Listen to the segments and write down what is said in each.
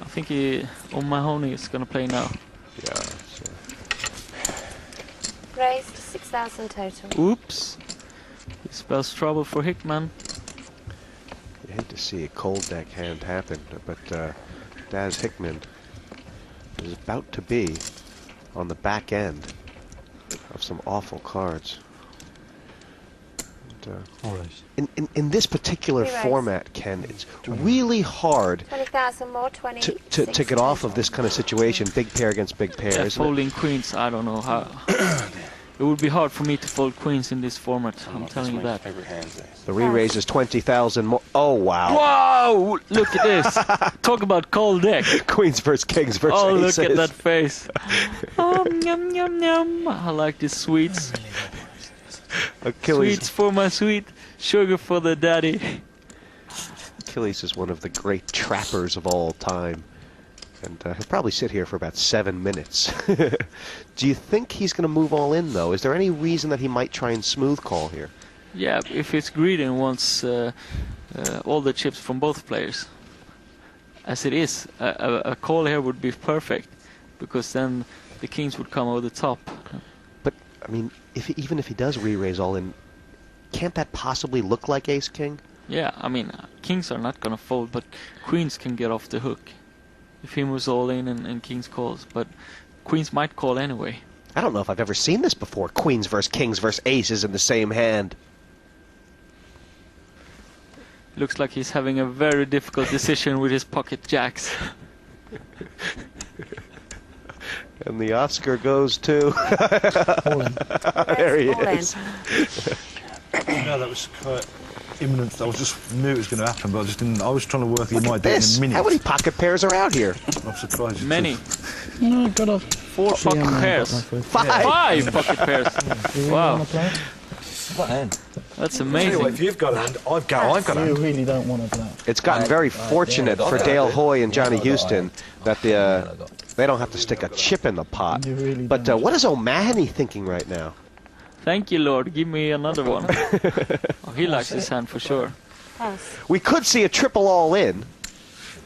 I think O'Mahony is gonna play now. Yeah, sure. Raised 6,000 total. Oops. It spells trouble for Hickman. You hate to see a cold deck hand happen, but Daz Hickman is about to be on the back end of some awful cards. And, in this particular format, Ken, it's really hard 20,000 more, 20 to get off of this kind of situation, big pair against big pair. Yeah, folding queens, I don't know how. It would be hard for me to fold queens in this format, I'm telling you that. The re-raise is 20,000 more. Oh, wow. Whoa! Look at this. Talk about cold deck. Queens versus kings versus aces. Look at that face. Oh, yum, yum, yum. I like these sweets. Achilles. Sweets for my sweet, sugar for the daddy. Achilles is one of the great trappers of all time. And he'll probably sit here for about 7 minutes. Do you think he's going to move all in, though? Is there any reason that he might try and smooth call here? Yeah, if it's greedy and wants all the chips from both players. As it is, a call here would be perfect, because then the kings would come over the top. But, I mean, even if he does re-raise all in, can't that possibly look like ace-king? Yeah, I mean, kings are not going to fold, but queens can get off the hook. If he moves all in and kings calls, but queens might call anyway. I don't know if I've ever seen this before. Queens versus kings versus aces in the same hand. Looks like he's having a very difficult decision with his pocket jacks. And the Oscar goes to... There he is. No, that was quite imminent. I was just knew it was going to happen, but I just didn't. I was trying to work it might do in a minute. How many pocket pairs are out here? I'm surprised. Many. No, I've got 4 pocket pairs. 5 pocket pairs. Wow. That's amazing. Anyway, if you've got a hand, I've got a hand. You really don't want to play. It's gotten very fortunate for Dale Hoy and Johnny Houston that they don't have to stick a chip in the pot. Really but what is O'Mahony thinking right now? Thank you, Lord. Give me another one. Oh, he likes his hand for sure. Yes. We could see a triple all in.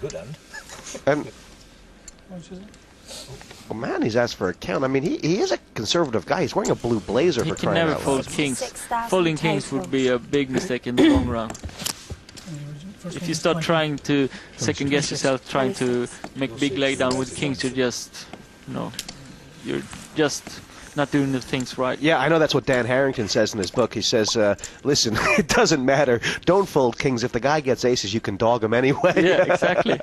Good hand. And O'Mahony's asked for a count. I mean, he is a conservative guy. He's wearing a blue blazer He for can crying never out fold loud. kings. 6,000 Folding kings total. would be a big mistake in the long run. If you start trying to second guess yourself, trying to make big laydown with kings, you're just, you're just not doing the things right. Yeah, I know that's what Dan Harrington says in his book. He says, listen, it doesn't matter. Don't fold kings. If the guy gets aces, you can dog him anyway. Yeah, exactly.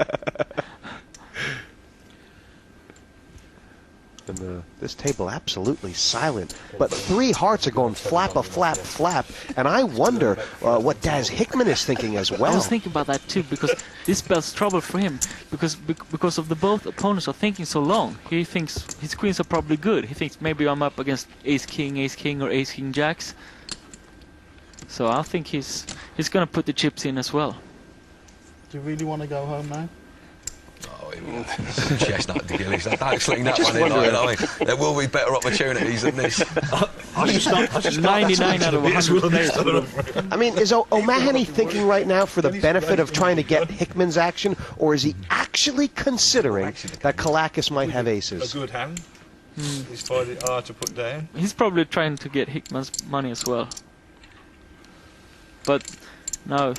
And this table absolutely silent. But 3 hearts are going flap, flap, flap. And I wonder what Daz Hickman is thinking as well. I was thinking about that too, because this spells trouble for him, because of the both opponents are thinking so long. He thinks his queens are probably good. He thinks maybe I'm up against ace king, or ace king jacks. So I think he's gonna put the chips in as well. Do you really want to go home now? Chestnut to Gillies. Don't sling that one in. I mean, there will be better opportunities than this. 99 out of 100 players. I mean, is O'Mahony thinking right now for the benefit of trying to get Hickman's action, or is he actually considering that Kalakis might have aces? A good hand. He's finding it hard to put down. He's probably trying to get Hickman's money as well. But now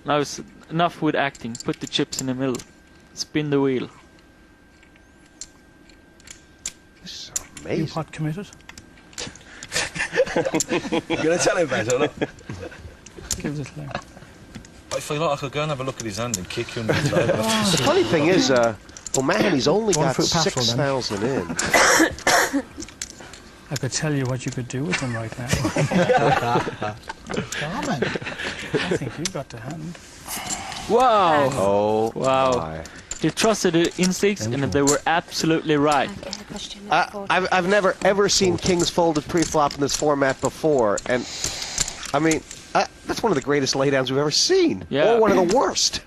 it's enough with acting. Put the chips in the middle. Spin the wheel. This is You amazing. quite committed? You're going to tell him about it, or not? Give us a thing. I feel like I could go and have a look at his hand and kick him. The The funny thing is, O'Mahony's only One got foot pastoral, then. 6,000 in. I could tell you what you could do with them right now. Carmen, I think you got the hand. Wow! Oh, Wow. my. He trusted the instincts, and they were absolutely right. Okay, question number 4. I've never ever seen kings folded pre-flop in this format before, and I mean that's one of the greatest laydowns we've ever seen, Yeah. or one of the worst.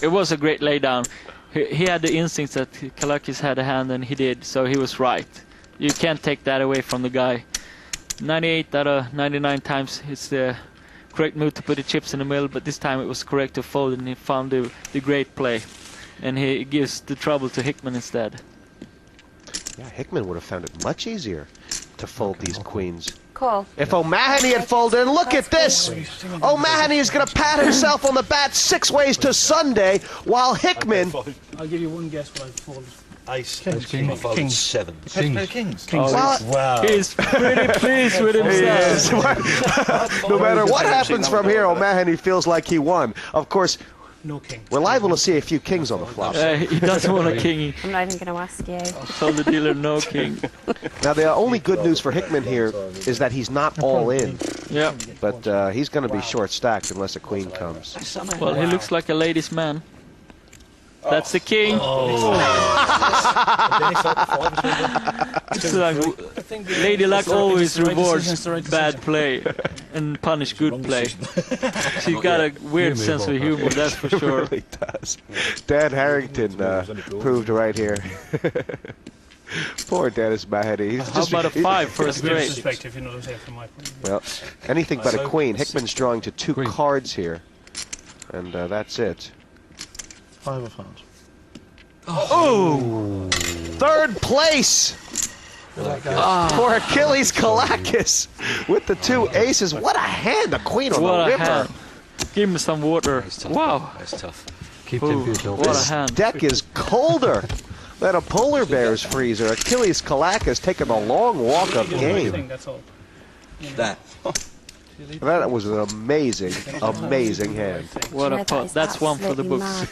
It was a great laydown. He had the instincts that Kalakis had a hand, and he did, so he was right. You can't take that away from the guy. 98 out of 99 times it's the correct move to put the chips in the middle, but this time it was correct to fold, and he found the great play. And he gives the trouble to Hickman instead. Yeah, Hickman would have found it much easier to fold these queens. Call. If O'Mahony had folded, and look at this! O'Mahony is going to pat himself on the back 6 ways to Sunday, while Hickman... I'll give you one guess what I folded. Ace. King. I folded King. 7. Kings. Well, Wow. He's pretty pleased with himself. no matter what happens from here, O'Mahony feels like he won. Of course, No king. we're liable to see a few kings on the flop. He doesn't want a king. I'm not even going to ask you. Told the dealer no king. Now, the only good news for Hickman here is that he's not all in, Yeah. but he's going to be short-stacked unless a queen comes. Well, he looks like a ladies' man. That's the king. It's like, Lady Luck always rewards bad play and punish good play. She's got a weird sense of humor, that's for It sure. really does. Dan Harrington proved right here. Poor Dennis Mahoney. He's How just, about a 5 for a That's a bit straight? disrespectful, if you know what I'm saying, from my point of view. well, anything but a queen. Hickman's drawing to 2 cards here, and that's it. 5 of hearts. Oh! 3rd place for Achilles Kalakis with the 2 aces. What a hand! A queen on What the a river. hand. Give me some water. Wow. That's tough. Ooh, what a This hand. deck is colder than a polar bear's freezer. Achilles Kalakis taking a long walk of I game. think that's all. That. That was an amazing, amazing hand. What a pot. That's one for the books.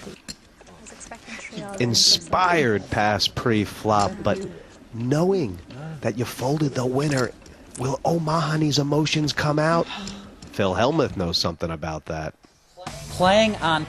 Inspired pass pre-flop, but knowing that you folded the winner, will O'Mahony's emotions come out? Phil Hellmuth knows something about that. Playing on